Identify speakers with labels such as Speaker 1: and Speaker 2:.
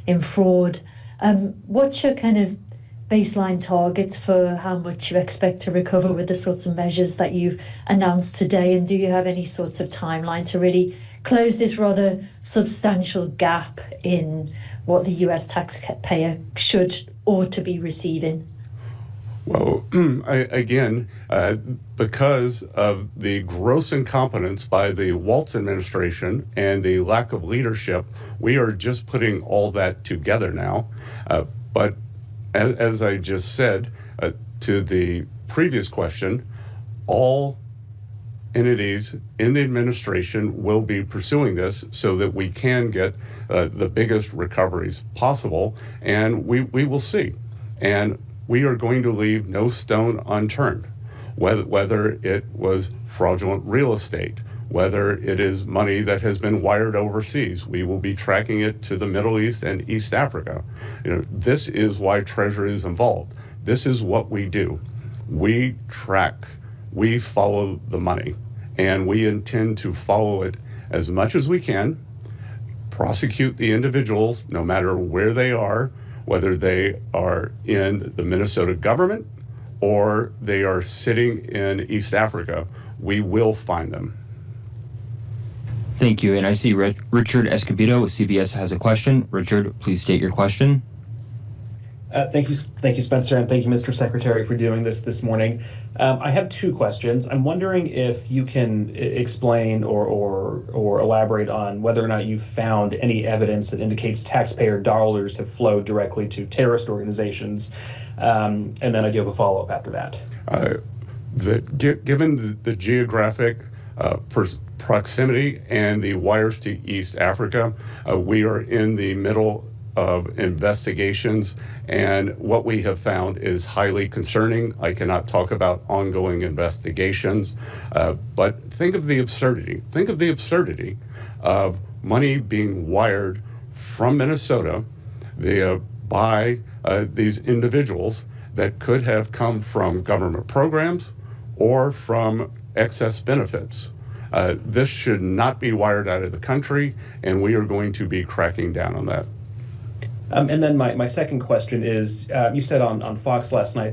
Speaker 1: in fraud. What's your kind of baseline targets for how much you expect to recover with the sorts of measures that you've announced today? And do you have any sorts of timeline to really close this rather substantial gap in what the US taxpayer should or to be receiving?
Speaker 2: Well, because of the gross incompetence by the Waltz administration and the lack of leadership, we are just putting all that together now. But as I just said to the previous question, all entities in the administration will be pursuing this so that we can get the biggest recoveries possible, and we will see. And we are going to leave no stone unturned, whether it was fraudulent real estate, whether it is money that has been wired overseas. We will be tracking it to the Middle East and East Africa. This is why Treasury is involved. This is what we do. We track, we follow the money, and we intend to follow it as much as we can, prosecute the individuals no matter where they are, whether they are in the Minnesota government or they are sitting in East Africa. We will find them.
Speaker 3: Thank you. And I see Richard Escobedo with CBS has a question. Richard, please state your question.
Speaker 4: Thank you, Spencer, and thank you, Mr. Secretary, for doing this morning. I have two questions. I'm wondering if you can explain or elaborate on whether or not you've found any evidence that indicates taxpayer dollars have flowed directly to terrorist organizations. And then I do have a follow-up after that.
Speaker 2: Given the geographic proximity and the wires to East Africa, we are in the middle of investigations, and what we have found is highly concerning. I cannot talk about ongoing investigations, but think of the absurdity. Think of the absurdity of money being wired from Minnesota by these individuals that could have come from government programs or from excess benefits. This should not be wired out of the country, and we are going to be cracking down on that.
Speaker 4: And then my second question is, you said on Fox last night